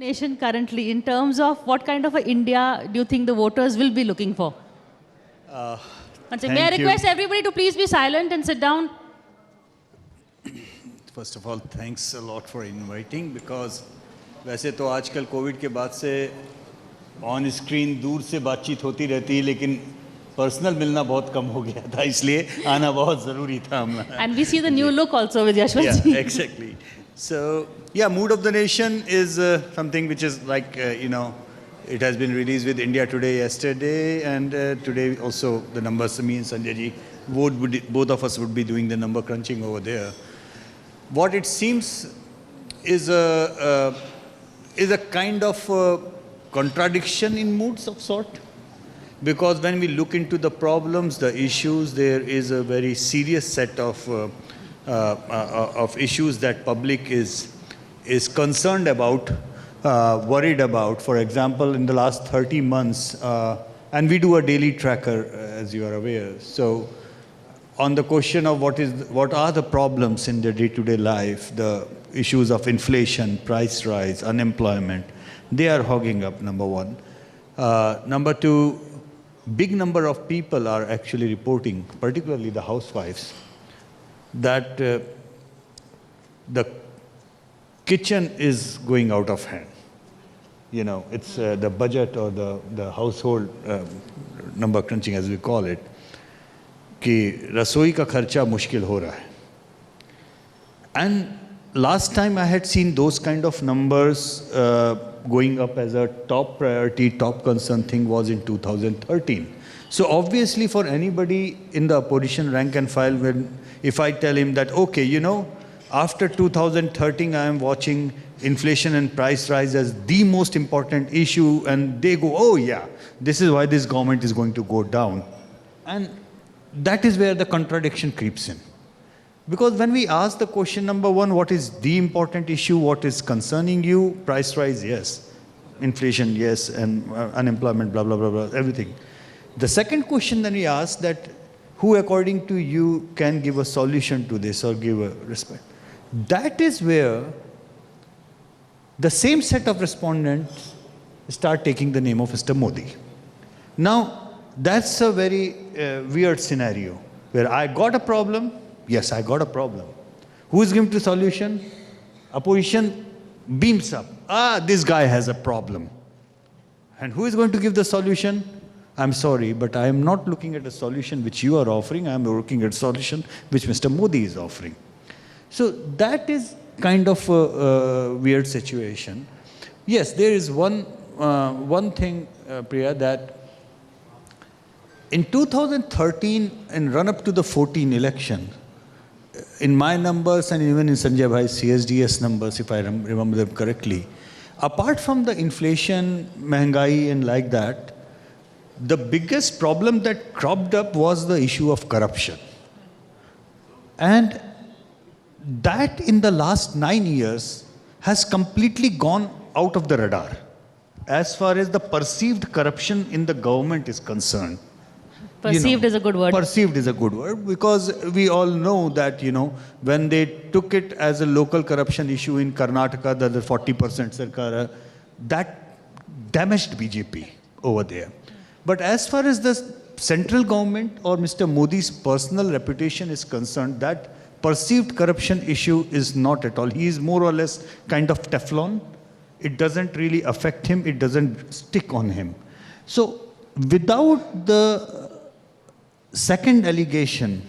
Nation currently in terms of what kind of a India do you think the voters will be looking for? May I request everybody to please be silent and sit down? First of all, thanks a lot for inviting because वैसे तो आजकल Covid के बाद से on screen दूर से बातचीत होती रहती है लेकिन पर्सनल मिलना बहुत कम हो गया था इसलिए आना बहुत ज़रूरी था हमें. And we see the new look also with Yashwant ji. Yeah, exactly. So, yeah, Mood of the Nation is something which is like, it has been released with India Today yesterday, and today also the numbers, me and Sanjay ji, both of us would be doing the number crunching over there. What it seems is a kind of contradiction in moods of sort. Because when we look into the problems, the issues, there is a very serious set of issues that public is concerned about, worried about. For example, in the last 30 months, and we do a daily tracker, as you are aware. So, on the question of what are the problems in the day-to-day life, the issues of inflation, price rise, unemployment, they are hogging up, number one. Number two, big number of people are actually reporting, particularly the housewives, that the kitchen is going out of hand. It's the budget or the household number crunching, as we call it, कि रसोई का खर्चा मुश्किल हो रहा है. And last time I had seen those kind of numbers going up as a top priority, top concern thing was in 2013. So obviously for anybody in the opposition rank and file, if I tell him that, okay, after 2013 I am watching inflation and price rise as the most important issue, and they go, oh yeah, this is why this government is going to go down. And that is where the contradiction creeps in. Because when we ask the question number one, what is the important issue, what is concerning you? Price rise, yes. Inflation, yes. And unemployment, blah, blah, blah, blah, everything. The second question then we ask that, who according to you can give a solution to this or give a respect? That is where the same set of respondents start taking the name of Mr. Modi. Now, that's a very weird scenario where I got a problem. Yes, I got a problem. Who is giving the solution? Opposition beams up. This guy has a problem. And who is going to give the solution? I'm sorry, but I am not looking at a solution which you are offering. I am looking at a solution which Mr. Modi is offering. So that is kind of a weird situation. Yes, there is one thing, Priya, that in 2013, in run-up to the 14 election, in my numbers and even in Sanjay Bhai's CSDS numbers, if I remember them correctly, apart from the inflation, mehengai and like that, the biggest problem that cropped up was the issue of corruption. And that in the last 9 years has completely gone out of the radar as far as the perceived corruption in the government is concerned. Perceived is a good word. Perceived is a good word because we all know that, when they took it as a local corruption issue in Karnataka, the 40% Sarkar, that damaged BJP over there. But as far as the central government or Mr. Modi's personal reputation is concerned, that perceived corruption issue is not at all. He is more or less kind of Teflon. It doesn't really affect him. It doesn't stick on him. So without the second allegation,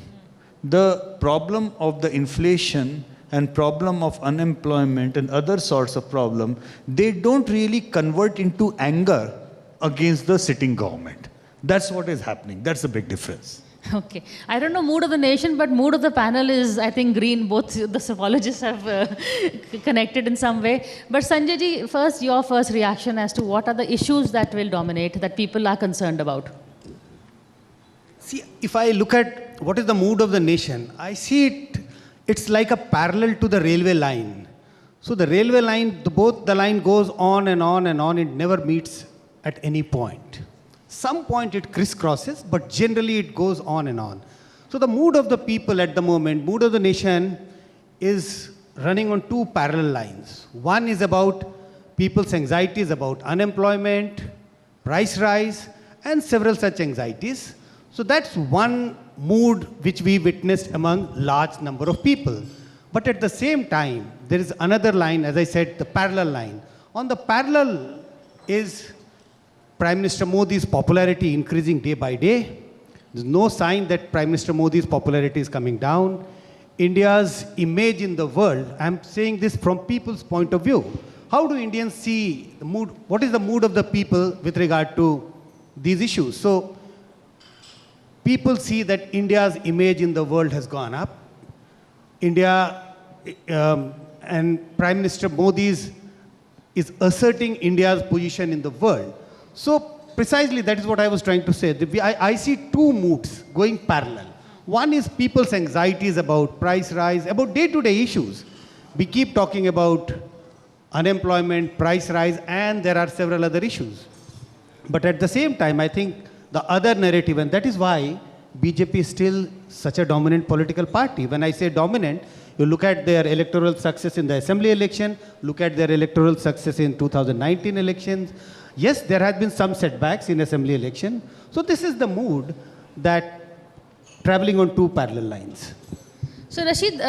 the problem of the inflation and problem of unemployment and other sorts of problem, they don't really convert into anger against the sitting government. That's what is happening. That's the big difference. Okay. I don't know mood of the nation, but mood of the panel is, I think, green. Both the psephologists have connected in some way. But Sanjay ji, first, your first reaction as to what are the issues that will dominate, that people are concerned about? See, if I look at what is the mood of the nation, I see it's like a parallel to the railway line. So the railway line, both the line goes on and on and on. It never meets at any point. Some point it crisscrosses, but generally it goes on and on. So the mood of the people at the moment, mood of the nation is running on two parallel lines. One is about people's anxieties about unemployment, price rise, and several such anxieties. So that's one mood which we witnessed among large number of people. But at the same time, there is another line, as I said, the parallel line. On the parallel is Prime Minister Modi's popularity increasing day by day. There's no sign that Prime Minister Modi's popularity is coming down. India's image in the world, I'm saying this from people's point of view. How do Indians see the mood? What is the mood of the people with regard to these issues? So people see that India's image in the world has gone up. India and Prime Minister Modi's is asserting India's position in the world. So precisely that is what I was trying to say. I see two moods going parallel. One is people's anxieties about price rise, about day-to-day issues. We keep talking about unemployment, price rise, and there are several other issues. But at the same time, I think the other narrative, and that is why BJP is still such a dominant political party. When I say dominant, you look at their electoral success in the assembly election, look at their electoral success in 2019 elections. Yes, there has been some setbacks in assembly election. So this is the mood that traveling on two parallel lines. So Rashid,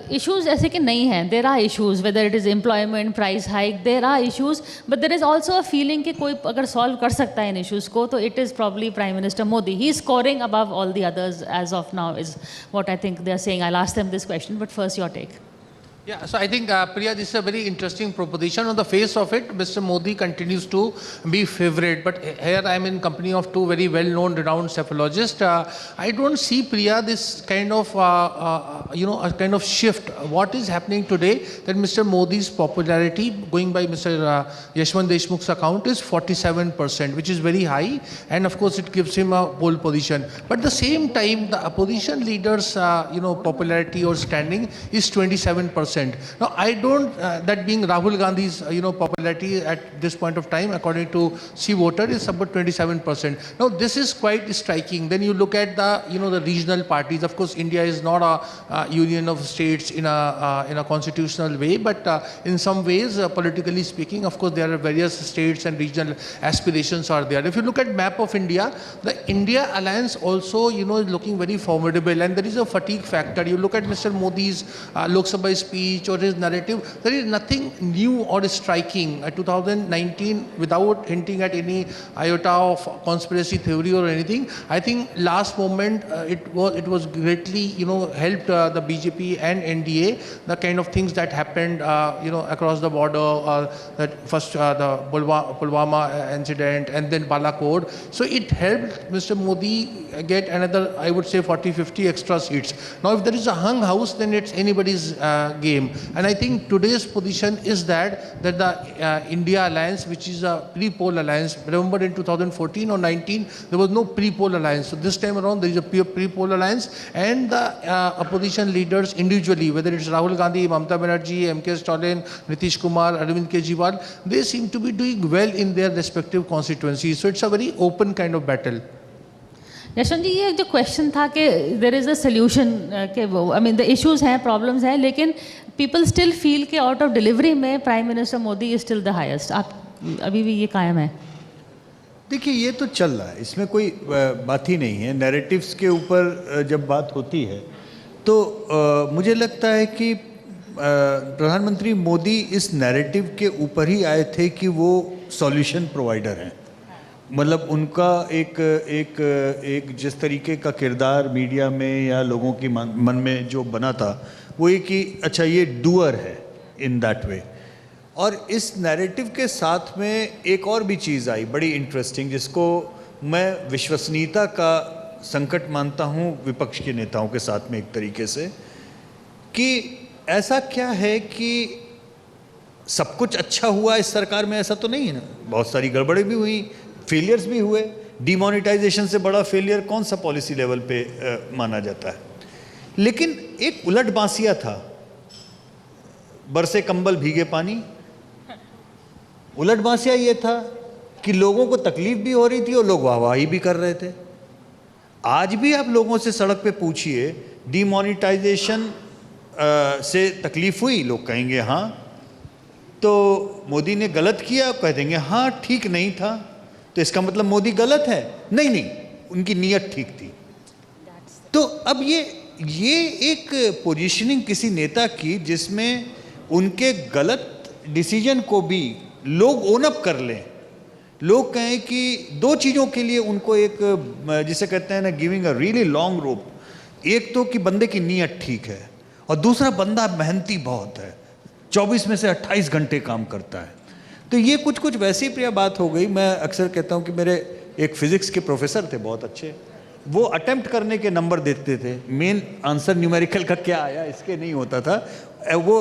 issues ऐसे कि नहीं हैं. There are issues, whether it is employment, price hike, there are issues. But there is also a feeling कि कोई अगर solve कर सकता है इन issues को, तो it is probably Prime Minister Modi. He is scoring above all the others as of now, is what I think they are saying. I'll ask them this question, but first your take. Yeah, so I think, Priya, this is a very interesting proposition. On the face of it, Mr. Modi continues to be favorite. But here I am in company of two very well-known, renowned cephalogists. I don't see, Priya, this kind of, a kind of shift. What is happening today, that Mr. Modi's popularity, going by Mr. Yashwant Deshmukh's account, is 47%, which is very high. And of course, it gives him a pole position. But at the same time, the opposition leaders, popularity or standing is 27%. Now, I don't, that being Rahul Gandhi's, popularity at this point of time, according to C Voter, is about 27%. Now, this is quite striking. Then you look at the, the regional parties. Of course, India is not a union of states in a constitutional way, but in some ways, politically speaking, of course, there are various states and regional aspirations are there. If you look at map of India, the India alliance also, is looking very formidable, and there is a fatigue factor. You look at Mr. Modi's Lok Sabha speech or his narrative, there is nothing new or striking. 2019, without hinting at any iota of conspiracy theory or anything, I think last moment it was greatly helped the BJP and NDA, the kind of things that happened across the border, that first the Pulwama incident and then Balakot. So it helped Mr. Modi get another, I would say, 40-50 extra seats. Now if there is a hung house, then it's anybody's game. And I think today's position is that the India alliance, which is a pre-poll alliance, remember in 2014 or 19, there was no pre-poll alliance. So this time around, there is a pre-poll alliance, and the opposition leaders individually, whether it's Rahul Gandhi, Mamata Banerjee, M.K. Stalin, Nitish Kumar, Arvind Kejriwal, they seem to be doing well in their respective constituencies. So it's a very open kind of battle. Yashwant जी, ये जो question था कि there is a solution के वो, I mean the issues हैं, problems हैं, लेकिन people still feel के आउट ऑफ डिलीवरी में prime minister Modi is still the highest. आप अभी भी ये कायम है? देखिए, ये तो चल रहा है, इसमें कोई बात ही नहीं है. नैरेटिव्स के ऊपर जब बात होती है तो मुझे लगता है कि प्रधानमंत्री मोदी इस नैरेटिव के ऊपर ही आए थे कि वो सॉल्यूशन प्रोवाइडर हैं. मतलब उनका एक जिस तरीके का किरदार मीडिया में या लोगों की मन में जो बना था, वो ये कि अच्छा ये डूअर है इन दैट वे. और इस नैरेटिव के साथ में एक और भी चीज़ आई बड़ी इंटरेस्टिंग, जिसको मैं विश्वसनीयता का संकट मानता हूँ विपक्ष के नेताओं के साथ में, एक तरीके से, कि ऐसा क्या है कि सब कुछ अच्छा हुआ इस सरकार में, ऐसा तो नहीं है ना. बहुत सारी गड़बड़ें भी हुई, फेलियर्स भी हुए. डिमोनेटाइजेशन से बड़ा फेलियर कौन सा पॉलिसी लेवल पे माना जाता है. लेकिन एक उलट बांसिया था, बरसे कंबल भीगे पानी. उलट बांसिया ये था कि लोगों को तकलीफ भी हो रही थी और लोग वाहवाही भी कर रहे थे. आज भी आप लोगों से सड़क पे पूछिए, डिमोनेटाइजेशन से तकलीफ हुई, लोग कहेंगे हाँ. तो मोदी ने गलत किया, कह देंगे हाँ ठीक नहीं था, तो इसका मतलब मोदी गलत है? नहीं नहीं, उनकी नीयत ठीक थी। तो अब ये एक पोजीशनिंग किसी नेता की जिसमें उनके गलत डिसीजन को भी लोग ओन अप कर लें, लोग कहें कि दो चीज़ों के लिए उनको एक, जिसे कहते हैं ना, giving a really long rope. एक तो कि बंदे की नीयत ठीक है, और दूसरा बंदा मेहनती बहुत है, 24 में से 28 घंटे काम करता है। तो ये कुछ वैसी प्रिय बात हो गई। मैं अक्सर कहता हूँ कि मेरे एक फिजिक्स के प्रोफेसर थे बहुत अच्छे, वो अटेम्प्ट करने के नंबर देते थे, मेन आंसर न्यूमेरिकल का क्या आया इसके नहीं होता था। वो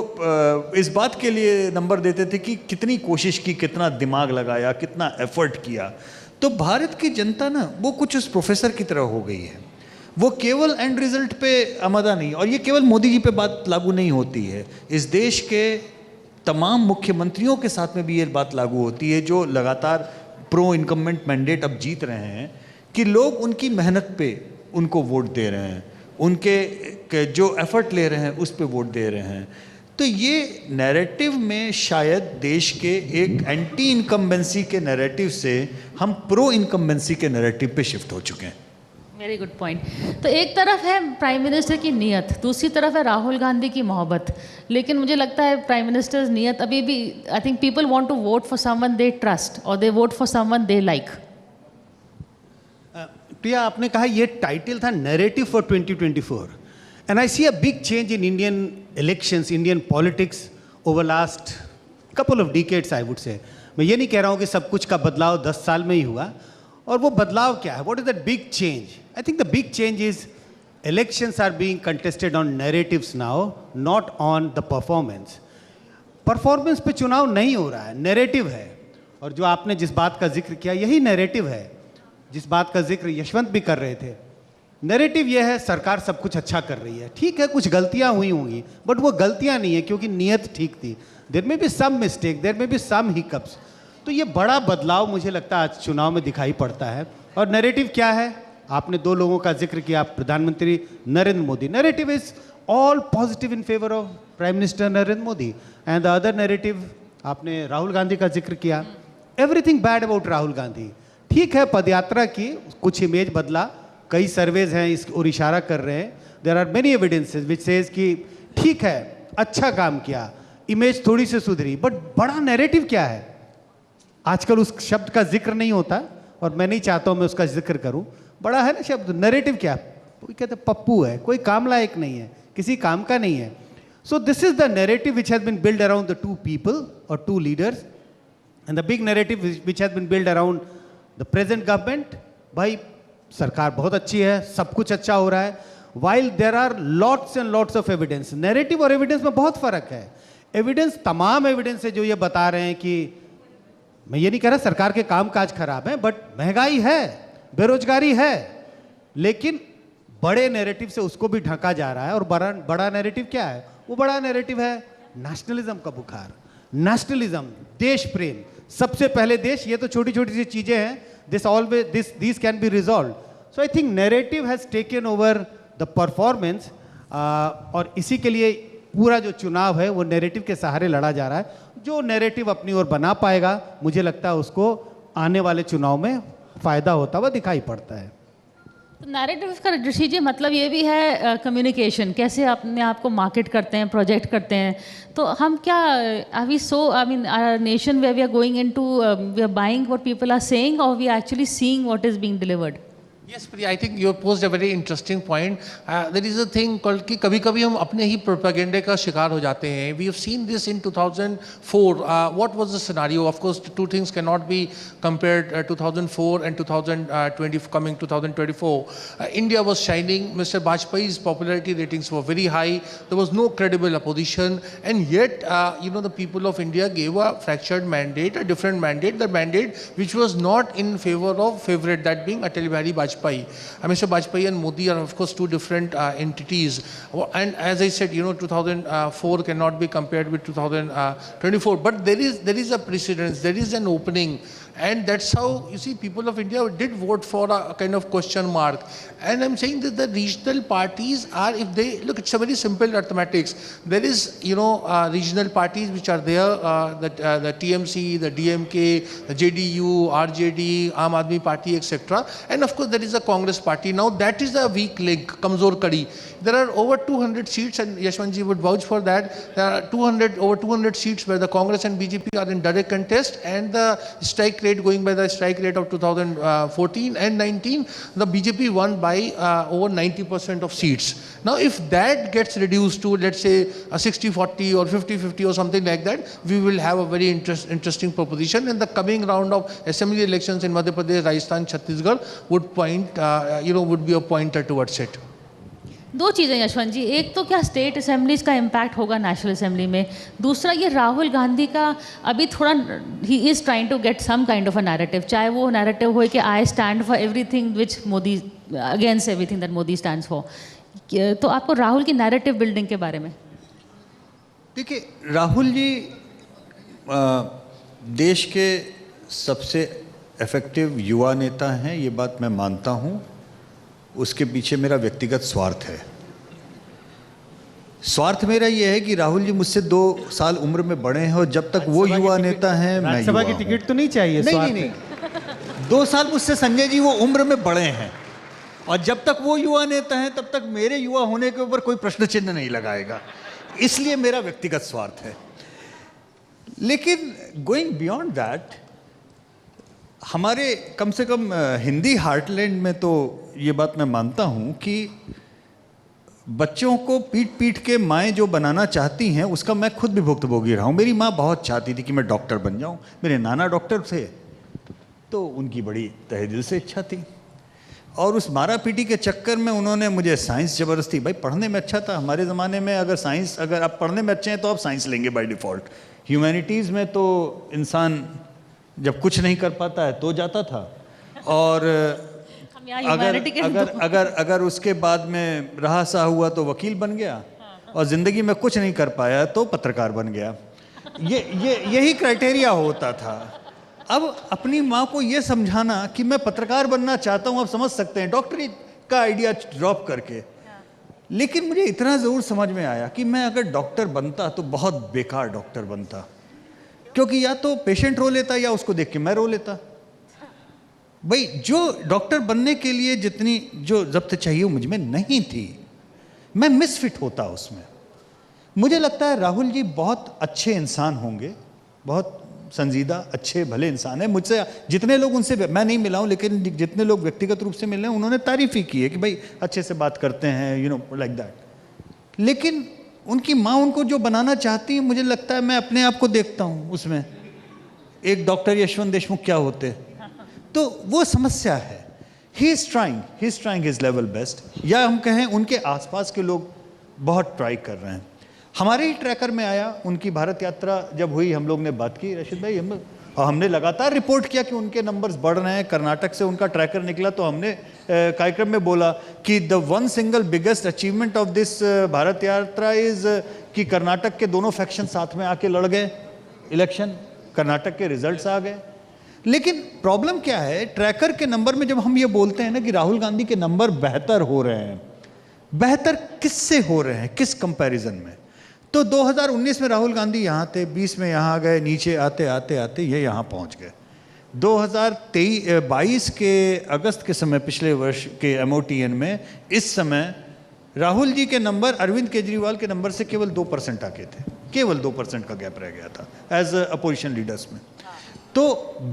इस बात के लिए नंबर देते थे कि कितनी कोशिश की, कितना दिमाग लगाया, कितना एफर्ट किया। तो भारत की जनता ना वो कुछ उस प्रोफेसर की तरह हो गई है, वो केवल एंड रिजल्ट पे आमादा नहीं। और ये केवल मोदी जी पे बात लागू नहीं होती है, इस देश के तमाम मुख्यमंत्रियों के साथ में भी ये बात लागू होती है, जो लगातार प्रो इनकम्बेंट मैंडेट अब जीत रहे हैं, कि लोग उनकी मेहनत पे उनको वोट दे रहे हैं, उनके जो एफर्ट ले रहे हैं उस पे वोट दे रहे हैं। तो ये नैरेटिव में शायद देश के एक एंटी इनकम्बेंसी के नैरेटिव से हम प्रो इनकम्बेंसी के नैरेटिव पे शिफ्ट हो चुके हैं। Very good point. तो एक तरफ है प्राइम मिनिस्टर की नीयत, दूसरी तरफ है राहुल गांधी की मोहब्बत। लेकिन मुझे लगता है प्राइम मिनिस्टर्स नीयत अभी भी, I think people want to vote for someone they trust और they vote for someone they like. Priya, आपने कहा ये टाइटल था narrative for 2024, and I see a big change in Indian elections, Indian politics over last couple of decades I would say. मैं ये नहीं कह रहा हूँ कि सब कुछ का बदलाव 10 साल में ही हुआ, और वो बदलाव क्या है, what is that big change? I think the big change is elections are being contested on narratives now, not on the performance. Performance पे चुनाव नहीं हो रहा है, नैरेटिव है। और जो आपने जिस बात का जिक्र किया यही नैरेटिव है, जिस बात का जिक्र यशवंत भी कर रहे थे। नैरेटिव यह है सरकार सब कुछ अच्छा कर रही है, ठीक है कुछ गलतियां हुई होंगी, बट वो गलतियां नहीं है क्योंकि नीयत ठीक थी। देयर में बी सम मिस्टेक, देयर में बी सम हिकअप्स। तो ये बड़ा बदलाव मुझे लगता है आज चुनाव में दिखाई पड़ता है। और नैरेटिव क्या है? आपने दो लोगों का जिक्र किया, प्रधानमंत्री Narendra Modi. Narrative is all positive in favour of prime minister Narendra Modi, and the other narrative आपने राहुल गांधी का जिक्र किया, everything bad about Rahul Gandhi. ठीक है, पदयात्रा की कुछ इमेज बदला, कई सर्वेज हैं इस और इशारा कर रहे हैं, there are many evidences which says कि ठीक है अच्छा काम किया, इमेज थोड़ी सी सुधरी, बट बड़ा नैरेटिव क्या है? आजकल उस शब्द का जिक्र नहीं होता और मैं नहीं चाहता हूं मैं उसका जिक्र करूं। बड़ा है ना शब्द, नैरेटिव क्या? कोई कहते पप्पू है, कोई काम लायक नहीं है, किसी काम का नहीं है। So this is the narrative which has been build around the two people और two leaders, and the big narrative which has been build around the present government. भाई सरकार बहुत अच्छी है, सब कुछ अच्छा हो रहा है, while there are lots and lots of evidence. Narrative और एविडेंस में बहुत फर्क है। एविडेंस, तमाम एविडेंस है जो ये बता रहे हैं कि, मैं ये नहीं कह रहा सरकार के काम काज खराब है, बट महंगाई है, बेरोजगारी है, लेकिन बड़े नैरेटिव से उसको भी ढका जा रहा है। और बड़ा नैरेटिव क्या है? वो बड़ा नैरेटिव है नेशनलिज्म का बुखार, नेशनलिज्म, देश प्रेम। सबसे पहले देश, ये तो छोटी छोटी सी चीजें हैं, this always this can be resolve. So I think narrative has taken over the performance, और इसी के लिए पूरा जो चुनाव है वो नैरेटिव के सहारे लड़ा जा रहा है। जो नैरेटिव अपनी ओर बना पाएगा, मुझे लगता है उसको आने वाले चुनाव में फायदा होता हुआ दिखाई पड़ता है। तो नैरेटिव का ऋषि जी मतलब ये भी है कम्युनिकेशन, कैसे अपने आप को मार्केट करते हैं, प्रोजेक्ट करते हैं। तो हम क्या, are we so, I mean our nation where we are going into, we are buying what people are saying, और we are actually seeing what is being delivered? Yes, Priya, I think you have posed a very interesting point. There is a thing called कि कभी-कभी हम अपने ही प्रोपेगेंडे का शिकार हो जाते हैं. We have seen this in 2004. What was the scenario? Of course, two things cannot be compared. 2004 and 2020, coming 2024. India was shining. Mr. Vajpayee's popularity ratings were very high. There was no credible opposition, and yet, the people of India gave a fractured mandate, a different mandate, the mandate which was not in favor of favorite, that being Atal Bihari Vajpayee. Vajpayee. Mr. Vajpayee and Modi are of course two different entities. And as I said, 2004 cannot be compared with 2024. But there is a precedence, there is an opening. And that's how, you see, people of India did vote for a kind of question mark. And I'm saying that the regional parties are, if they, look, it's a very simple arithmetics. There is, regional parties which are there, the TMC, the DMK, the JDU, RJD, Aam Aadmi Party, etc. And of course, there is a Congress party. Now, that is the weak link, Kamzor Kadi. There are over 200 seats, and Yashwantji would vouch for that. There are over 200 seats where the Congress and BJP are in direct contest, and the strike rate, going by the strike rate of 2014 and 19, the BJP won by over 90% of seats. Now, if that gets reduced to, let's say, a 60-40 or 50-50 or something like that, we will have a very interesting proposition. And the coming round of assembly elections in Madhya Pradesh, Rajasthan, Chhattisgarh would point, would be a pointer towards it. दो चीज़ें यशवंत जी, एक तो क्या state assemblies का impact होगा national assembly में, दूसरा ये राहुल गांधी का अभी थोड़ा ही is trying to get some kind of a narrative, चाहे वो नैरेटिव हो कि I stand for everything which Modi, against everything that Modi stands for. तो आपको राहुल की नैरेटिव बिल्डिंग के बारे में? देखिए, राहुल जी देश के सबसे इफेक्टिव युवा नेता हैं, ये बात मैं मानता हूँ. उसके पीछे मेरा व्यक्तिगत स्वार्थ है. स्वार्थ मेरा ये है कि राहुल जी मुझसे 2 साल उम्र में बड़े हैं, और जब तक वो युवा नेता हैं, मैं राज्यसभा की टिकट तो नहीं चाहिए? नहीं. 2 साल मुझसे संजय जी वो उम्र में बड़े हैं, और जब तक वो युवा नेता हैं तब तक मेरे युवा होने के ऊपर कोई प्रश्न चिन्ह नहीं लगाएगा. इसलिए मेरा व्यक्तिगत स्वार्थ है. लेकिन गोइंग बियॉन्ड दैट, हमारे कम से कम हिंदी हार्टलैंड में तो ये बात मैं मानता हूँ कि बच्चों को पीट पीट के माएँ जो बनाना चाहती हैं, उसका मैं खुद भी भुक्तभोगी रहा हूँ. मेरी माँ बहुत चाहती थी कि मैं डॉक्टर बन जाऊँ. मेरे नाना डॉक्टर थे, तो उनकी बड़ी तहे दिल से इच्छा थी, और उस मारा पीटी के चक्कर में उन्होंने मुझे साइंस ज़बरदस्ती, भाई पढ़ने में अच्छा था हमारे ज़माने में, अगर आप पढ़ने में अच्छे हैं तो आप साइंस लेंगे बाय डिफ़ॉल्ट. ह्यूमैनिटीज़ में तो इंसान जब कुछ नहीं कर पाता है तो जाता था, और अगर उसके बाद में रहा सा हुआ तो वकील बन गया, और ज़िंदगी में कुछ नहीं कर पाया तो पत्रकार बन गया. यही क्राइटेरिया होता था. अब अपनी माँ को ये समझाना कि मैं पत्रकार बनना चाहता हूँ, आप समझ सकते हैं, डॉक्टरी का आइडिया ड्रॉप करके. लेकिन मुझे इतना ज़रूर समझ में आया कि मैं अगर डॉक्टर बनता तो बहुत बेकार डॉक्टर बनता, क्योंकि या तो पेशेंट रो लेता या उसको देख के मैं रो लेता. भाई, जो डॉक्टर बनने के लिए जितनी जो ज़ब्त चाहिए वो मुझ में नहीं थी. मैं मिसफिट होता उसमें. मुझे लगता है राहुल जी बहुत अच्छे इंसान होंगे, बहुत संजीदा, अच्छे भले इंसान है. मुझसे जितने लोग, उनसे मैं नहीं मिला हूँ, लेकिन जितने लोग व्यक्तिगत रूप से मिले हैं उन्होंने तारीफ़ ही की है कि भाई अच्छे से बात करते हैं, लाइक दैट. लेकिन उनकी माँ उनको जो बनाना चाहती है, मुझे लगता है मैं अपने आप को देखता हूँ उसमें. एक डॉक्टर यशवंत देशमुख क्या होते, तो वो समस्या है. ही is trying his level best, या हम कहें उनके आसपास के लोग बहुत ट्राई कर रहे हैं. हमारे ही ट्रैकर में आया, उनकी भारत यात्रा जब हुई, हम लोग ने बात की रशीद भाई, हमने लगातार रिपोर्ट किया कि उनके नंबर्स बढ़ रहे हैं. कर्नाटक से उनका ट्रैकर निकला तो हमने कार्यक्रम में बोला कि the one single biggest achievement of this Bharat यात्रा इज कि कर्नाटक के दोनों फैक्शन साथ में आके लड़ गए इलेक्शन, कर्नाटक के रिजल्ट्स आ गए. लेकिन प्रॉब्लम क्या है, ट्रैकर के नंबर में जब हम ये बोलते हैं ना कि राहुल गांधी के नंबर बेहतर हो रहे हैं, बेहतर किससे हो रहे हैं, किस कंपैरिजन में? तो 2019 में राहुल गांधी यहाँ थे, 20 में यहाँ गए, नीचे आते आते आते ये यहाँ पहुँच गए. 2022 के अगस्त के समय, पिछले वर्ष के MOTN में, इस समय राहुल जी के नंबर अरविंद केजरीवाल के नंबर से केवल 2% आके थे. केवल 2% का गैप रह गया था एज अपोजिशन लीडर्स में. तो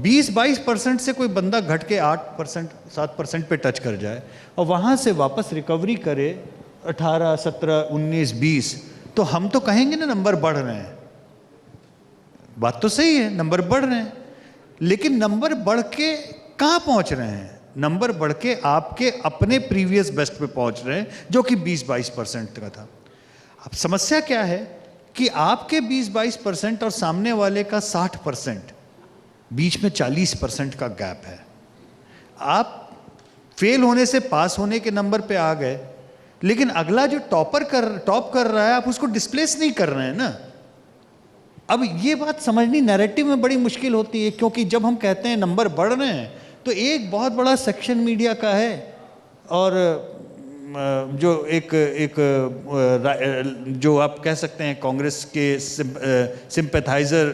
20-22% से कोई बंदा घट के 8%, 7% पे टच कर जाए, और वहाँ से वापस रिकवरी करे 18, 17, 19, 20, तो हम तो कहेंगे ना नंबर बढ़ रहे हैं. बात तो सही है, नंबर बढ़ रहे हैं, लेकिन नंबर बढ़ के कहाँ पहुँच रहे हैं? नंबर बढ़ के आपके अपने प्रीवियस बेस्ट पे पहुँच रहे हैं, जो कि 20-22% का था. अब समस्या क्या है कि आपके 20-22% और सामने वाले का 60%, बीच में 40% का गैप है. आप फेल होने से पास होने के नंबर पे आ गए, लेकिन अगला जो टॉप कर रहा है आप उसको डिस्प्लेस नहीं कर रहे हैं ना। अब ये बात समझनी नैरेटिव में बड़ी मुश्किल होती है, क्योंकि जब हम कहते हैं नंबर बढ़ रहे हैं तो एक बहुत बड़ा सेक्शन मीडिया का है और जो एक जो आप कह सकते हैं कांग्रेस के सिंपैथाइजर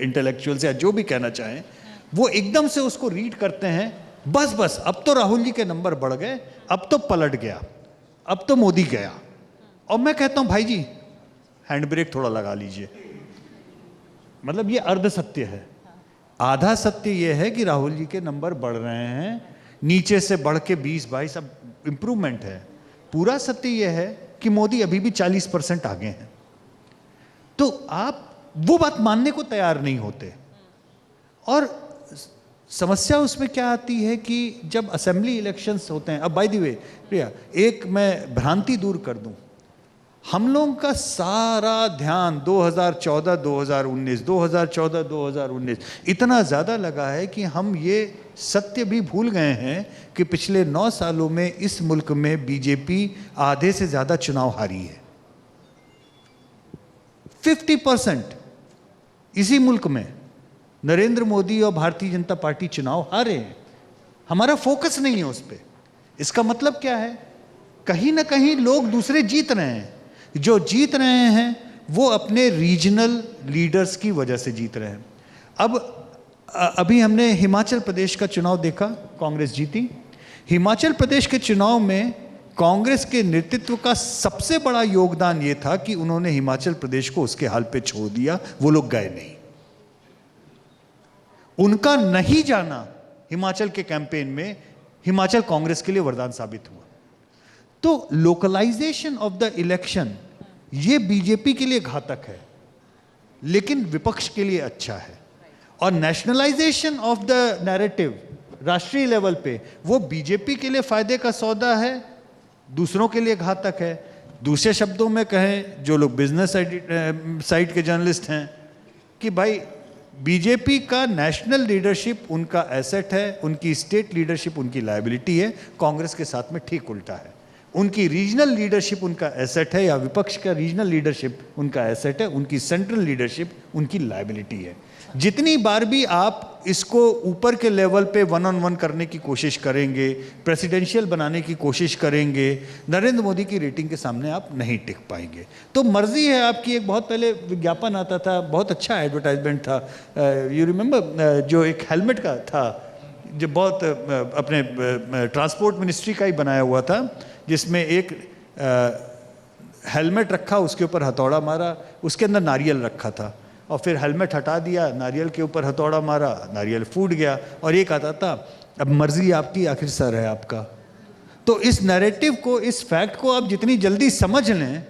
इंटेलेक्चुअल्स या जो भी कहना चाहें, वो एकदम से उसको रीड करते हैं, बस अब तो राहुल जी के नंबर बढ़ गए, अब तो पलट गया, अब तो मोदी गया। और मैं कहता हूं भाई जी हैंड ब्रेक थोड़ा लगा लीजिए। मतलब ये अर्ध सत्य है। आधा सत्य ये है कि राहुल जी के नंबर बढ़ रहे हैं, नीचे से बढ़ के 20-22 अब इंप्रूवमेंट है। पूरा सत्य यह है कि मोदी अभी भी 40% आगे हैं। तो आप वो बात मानने को तैयार नहीं होते। और समस्या उसमें क्या आती है कि जब असेंबली इलेक्शंस होते हैं, अब बाय द वे प्रिया एक मैं भ्रांति दूर कर दूं, हम लोगों का सारा ध्यान 2014-2019 2014-2019 इतना ज़्यादा लगा है कि हम ये सत्य भी भूल गए हैं कि पिछले 9 सालों में इस मुल्क में बीजेपी आधे से ज़्यादा चुनाव हारी है। 50% इसी मुल्क में नरेंद्र मोदी और भारतीय जनता पार्टी चुनाव हारे हैं। हमारा फोकस नहीं है उस पर। इसका मतलब क्या है? कहीं ना कहीं लोग दूसरे जीत रहे हैं। जो जीत रहे हैं वो अपने रीजनल लीडर्स की वजह से जीत रहे हैं। अब अभी हमने हिमाचल प्रदेश का चुनाव देखा, कांग्रेस जीती। हिमाचल प्रदेश के चुनाव में कांग्रेस के नेतृत्व का सबसे बड़ा योगदान ये था कि उन्होंने हिमाचल प्रदेश को उसके हाल पे छोड़ दिया, वो लोग गए नहीं। उनका नहीं जाना हिमाचल के कैंपेन में हिमाचल कांग्रेस के लिए वरदान साबित हुआ। तो लोकलाइजेशन ऑफ द इलेक्शन ये बीजेपी के लिए घातक है, लेकिन विपक्ष के लिए अच्छा है। और नेशनलाइजेशन ऑफ द नैरेटिव राष्ट्रीय लेवल पे वो बीजेपी के लिए फायदे का सौदा है, दूसरों के लिए घातक है। दूसरे शब्दों में कहें, जो लोग बिजनेस साइड के जर्नलिस्ट हैं, कि भाई बीजेपी का नेशनल लीडरशिप उनका एसेट है, उनकी स्टेट लीडरशिप उनकी लायबिलिटी है। कांग्रेस के साथ में ठीक उल्टा है, उनकी रीजनल लीडरशिप उनका एसेट है, या विपक्ष का रीजनल लीडरशिप उनका एसेट है, उनकी सेंट्रल लीडरशिप उनकी लायबिलिटी है। जितनी बार भी आप इसको ऊपर के लेवल पे 1-on-1 करने की कोशिश करेंगे, प्रेसिडेंशियल बनाने की कोशिश करेंगे, नरेंद्र मोदी की रेटिंग के सामने आप नहीं टिक पाएंगे। तो मर्जी है आपकी। एक बहुत पहले विज्ञापन आता था, बहुत अच्छा एडवर्टाइजमेंट था, यू रिमेंबर, जो एक हेलमेट का था, जो बहुत अपने ट्रांसपोर्ट मिनिस्ट्री का ही बनाया हुआ था, जिसमें एक हेलमेट रखा, उसके ऊपर हथौड़ा मारा, उसके अंदर नारियल रखा था, और फिर हेलमेट हटा दिया, नारियल के ऊपर हथौड़ा मारा, नारियल फूट गया, और ये कहता था अब मर्जी आपकी, आखिर सर है आपका। तो इस नैरेटिव को, इस फैक्ट को आप जितनी जल्दी समझ लें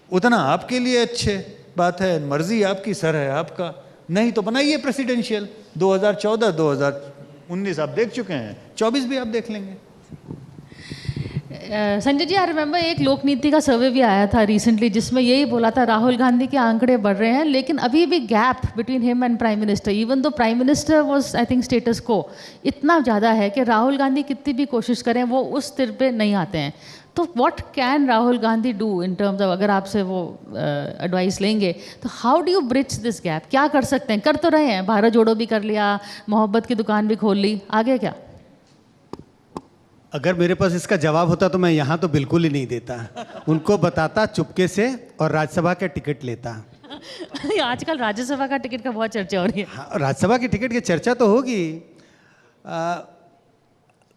उतना आपके लिए अच्छे बात है। मर्जी आपकी, सर है आपका। नहीं तो बनाइए प्रेसिडेंशियल। 2014-2019 आप देख चुके हैं, 24 भी आप देख लेंगे। संजय जी, आई रिमेंबर एक लोक नीति का सर्वे भी आया था रिसेंटली, जिसमें यही बोला था राहुल गांधी के आंकड़े बढ़ रहे हैं, लेकिन अभी भी gap between him and prime minister, even though prime minister was I think status को, इतना ज़्यादा है कि राहुल गांधी कितनी भी कोशिश करें वो उस स्तर पे नहीं आते हैं। तो what can Rahul Gandhi do in terms of, अगर आपसे वो एडवाइस लेंगे तो how do you bridge this gap? क्या कर सकते हैं? कर तो रहे हैं, भारत जोड़ो भी कर लिया, मोहब्बत की दुकान भी खोल ली, आगे क्या? अगर मेरे पास इसका जवाब होता तो मैं यहाँ तो बिल्कुल ही नहीं देता, उनको बताता चुपके से और राज्यसभा का टिकट लेता। आजकल राज्यसभा का टिकट का बहुत चर्चा हो रही है। हाँ, राज्यसभा की टिकट की चर्चा तो होगी।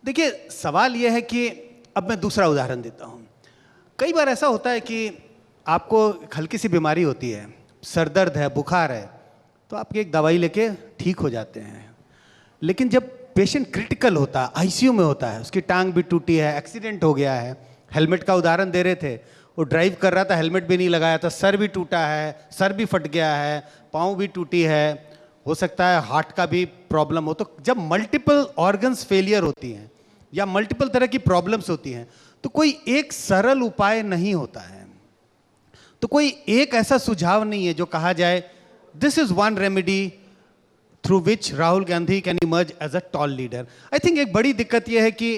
देखिए, सवाल यह है कि अब मैं दूसरा उदाहरण देता हूँ। कई बार ऐसा होता है कि आपको हल्की सी बीमारी होती है, सर दर्द है, बुखार है, तो आप एक दवाई लेके ठीक हो जाते हैं। लेकिन जब पेशेंट क्रिटिकल होता है, आईसीयू में होता है, उसकी टांग भी टूटी है, एक्सीडेंट हो गया है, हेलमेट का उदाहरण दे रहे थे, वो ड्राइव कर रहा था, हेलमेट भी नहीं लगाया था, सर भी टूटा है, सर भी फट गया है, पाँव भी टूटी है, हो सकता है हार्ट का भी प्रॉब्लम हो। तो जब मल्टीपल ऑर्गन्स फेलियर होती हैं या मल्टीपल तरह की प्रॉब्लम्स होती हैं, तो कोई एक सरल उपाय नहीं होता है। तो कोई एक ऐसा सुझाव नहीं है जो कहा जाए this is one remedy through which Rahul Gandhi can emerge as a tall leader. I think एक बड़ी दिक्कत यह है कि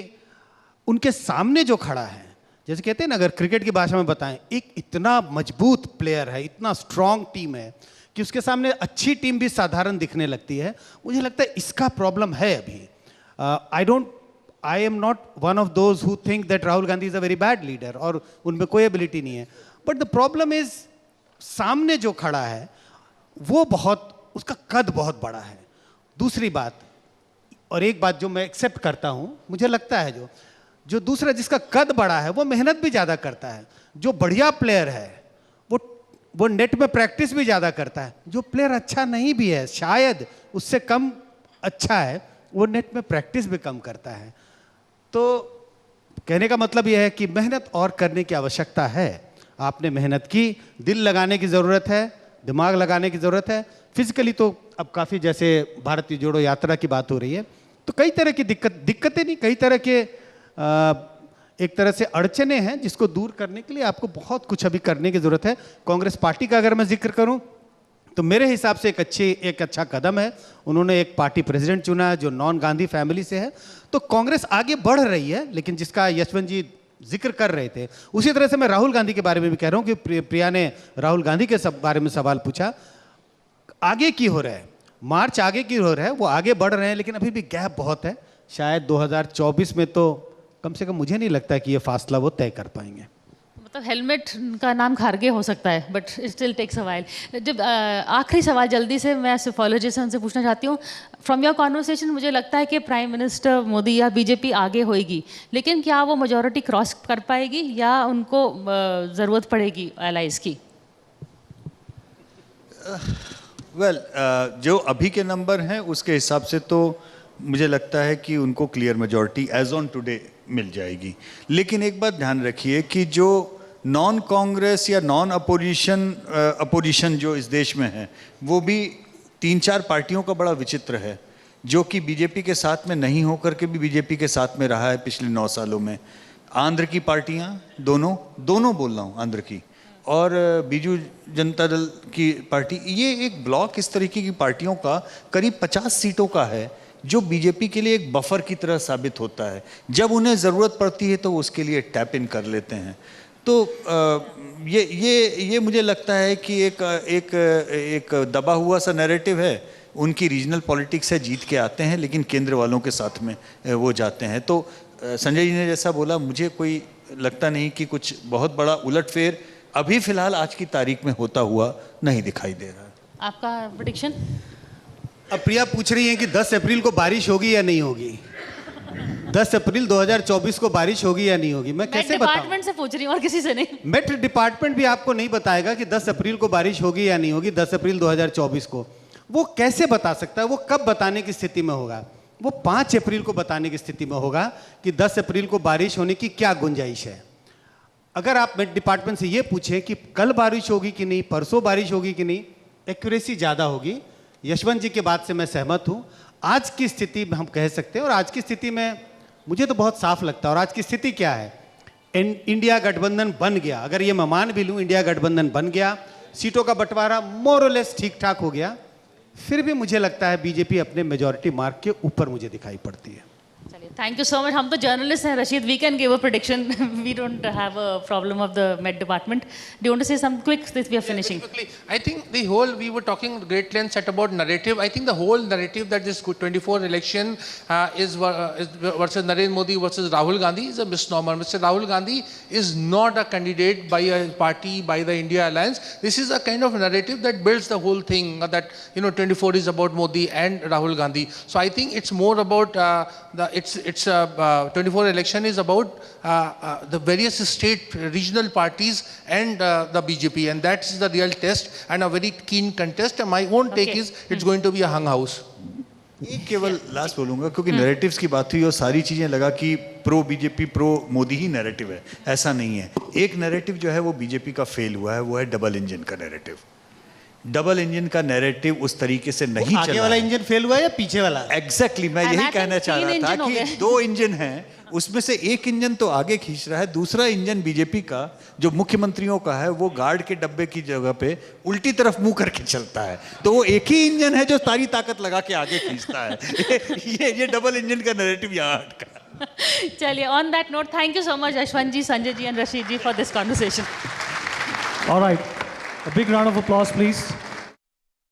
उनके सामने जो खड़ा है, जैसे कहते हैं ना, अगर क्रिकेट की भाषा में बताएं, एक इतना मजबूत प्लेयर है, इतना स्ट्रांग टीम है कि उसके सामने अच्छी टीम भी साधारण दिखने लगती है। मुझे लगता है इसका प्रॉब्लम है अभी। I am not one of those who think that Rahul Gandhi is a very bad leader और उनमें कोई एबिलिटी नहीं है, बट द प्रॉब्लम इज सामने जो खड़ा है वो उसका कद बहुत बड़ा है। दूसरी बात, और एक बात जो मैं एक्सेप्ट करता हूं, मुझे लगता है जो दूसरा जिसका कद बड़ा है वो मेहनत भी ज़्यादा करता है। जो बढ़िया प्लेयर है वो नेट में प्रैक्टिस भी ज़्यादा करता है। जो प्लेयर अच्छा नहीं भी है, शायद उससे कम अच्छा है, वो नेट में प्रैक्टिस भी कम करता है। तो कहने का मतलब यह है कि मेहनत और करने की आवश्यकता है। आपने मेहनत की, दिल लगाने की ज़रूरत है, दिमाग लगाने की ज़रूरत है। फिजिकली तो अब काफ़ी, जैसे भारतीय जोड़ो यात्रा की बात हो रही है, तो कई तरह की दिक्कतें नहीं, कई तरह के एक तरह से अड़चने हैं जिसको दूर करने के लिए आपको बहुत कुछ अभी करने की ज़रूरत है। कांग्रेस पार्टी का अगर मैं जिक्र करूं तो मेरे हिसाब से एक अच्छा कदम है। उन्होंने एक पार्टी प्रेसिडेंट चुना है जो नॉन गांधी फैमिली से है, तो कांग्रेस आगे बढ़ रही है। लेकिन जिसका यशवंत जी जिक्र कर रहे थे, उसी तरह से मैं राहुल गांधी के बारे में भी कह रहा हूं कि प्रिया ने राहुल गांधी के बारे में सवाल पूछा। आगे की हो रहा है, मार्च आगे की हो रहा है, वो आगे बढ़ रहे हैं, लेकिन अभी भी गैप बहुत है। शायद 2024 में तो कम से कम मुझे नहीं लगता कि ये फासला वो तय कर पाएंगे। मतलब हेलमेट का नाम खारगे हो सकता है, but still takes a while. जब आखिरी सवाल जल्दी से मैं सोफोलॉजिस्ट से उनसे पूछना चाहती हूँ, फ्रॉम योर कॉन्वर्सेशन मुझे लगता है कि प्राइम मिनिस्टर मोदी या बीजेपी आगे होएगी, लेकिन क्या वो मेजॉरिटी क्रॉस कर पाएगी या उनको ज़रूरत पड़ेगी एलाइज की? वेल, जो अभी के नंबर हैं उसके हिसाब से तो मुझे लगता है कि उनको clear majority as on today मिल जाएगी। लेकिन एक बात ध्यान रखिए कि जो नॉन कांग्रेस या नॉन अपोजिशन जो इस देश में है, वो भी 3-4 पार्टियों का बड़ा विचित्र है, जो कि बीजेपी के साथ में नहीं होकर के भी बीजेपी के साथ में रहा है पिछले 9 सालों में। आंध्र की पार्टियां, दोनों बोल रहा हूँ, आंध्र की और बीजू जनता दल की पार्टी, ये एक ब्लॉक इस तरीके की पार्टियों का करीब 50 सीटों का है, जो बीजेपी के लिए एक बफर की तरह साबित होता है। जब उन्हें ज़रूरत पड़ती है तो उसके लिए टैप इन कर लेते हैं। तो ये मुझे लगता है कि एक दबा हुआ सा नैरेटिव है। उनकी रीजनल पॉलिटिक्स है, जीत के आते हैं, लेकिन केंद्र वालों के साथ में वो जाते हैं। तो संजय जी ने जैसा बोला, मुझे कोई लगता नहीं कि कुछ बहुत बड़ा उलटफेर अभी फ़िलहाल आज की तारीख में होता हुआ नहीं दिखाई दे रहा है। आपका प्रेडिक्शन? अब प्रिया पूछ रही है कि 10 अप्रैल को बारिश होगी या नहीं होगी। 10 अप्रैल 2024 को बारिश होगी या नहीं होगी, मैं कैसे बताऊं? डिपार्टमेंट से पूछ रही हूं और किसी से नहीं। मेट डिपार्टमेंट भी आपको नहीं बताएगा कि 10 अप्रैल को बारिश होगी या नहीं होगी। 10 अप्रैल 2024 को वो कैसे बता सकता है? वो कब बताने की स्थिति में होगा? वो 5 अप्रैल को बताने की स्थिति में होगा कि 10 अप्रैल को बारिश होने की क्या गुंजाइश है। अगर आप मेट डिपार्टमेंट से ये पूछें कि कल बारिश होगी कि नहीं, परसों बारिश होगी कि नहीं, एक्यूरेसी ज़्यादा होगी। यशवंत जी के बात से मैं सहमत हूँ। आज की स्थिति में हम कह सकते हैं, और आज की स्थिति में मुझे तो बहुत साफ लगता है। और आज की स्थिति क्या है? इंडिया गठबंधन बन गया, अगर ये मैं मान भी लूँ, इंडिया गठबंधन बन गया, सीटों का बंटवारा मोर और लेस ठीक ठाक हो गया, फिर भी मुझे लगता है बीजेपी अपने मेजॉरिटी मार्क के ऊपर मुझे दिखाई पड़ती है। चलिए, थैंक यू सो मच। हम तो जर्नलिस्ट हैं Rashid, we can give a prediction, we don't have a problem of the met department. Do you want to say some quick, we are finishing? Quickly, I think the whole, we were talking great lengths at about narrative. I think the whole narrative that this 24 election is versus Narendra Modi versus Rahul Gandhi is a misnomer. Mr. Rahul Gandhi is not a candidate by a party, by the India Alliance. This is a kind of narrative that builds the whole thing, that 24 is about Modi and Rahul Gandhi. So I think it's more about 24 election is about the various state regional parties and the BJP, and that's the real test and a very keen contest. And my own take is it's going to be a hung house. ये केवल last बोलूंगा, क्योंकि narratives की बात हुई और सारी चीजें लगा कि प्रो बीजेपी प्रो मोदी ही नैरेटिव है। ऐसा नहीं है। एक नैरेटिव जो है वो बीजेपी का फेल हुआ है, वो है डबल इंजन का नैरेटिव। डबल इंजन का नैरेटिव उस तरीके से नहीं चला। आगे वाला इंजन फेल हुआ या पीछे वाला? एग्जैक्टली मैं यही कहना चाह रहा था कि 2 इंजन हैं, उसमें से एक इंजन तो आगे खींच रहा है, दूसरा इंजन बीजेपी का जो मुख्यमंत्रियों का है वो गार्ड के डब्बे की जगह पे उल्टी तरफ मुंह करके चलता है। तो वो एक ही इंजन है जो सारी ताकत लगा के आगे खींचता है। ये डबल इंजन का नैरेटिव यहाँ अटका। चलिए, on that note, thank you so much, Ashwin ji, Sanjay ji, and Rashid ji for this conversation. All right. A big round of applause, please.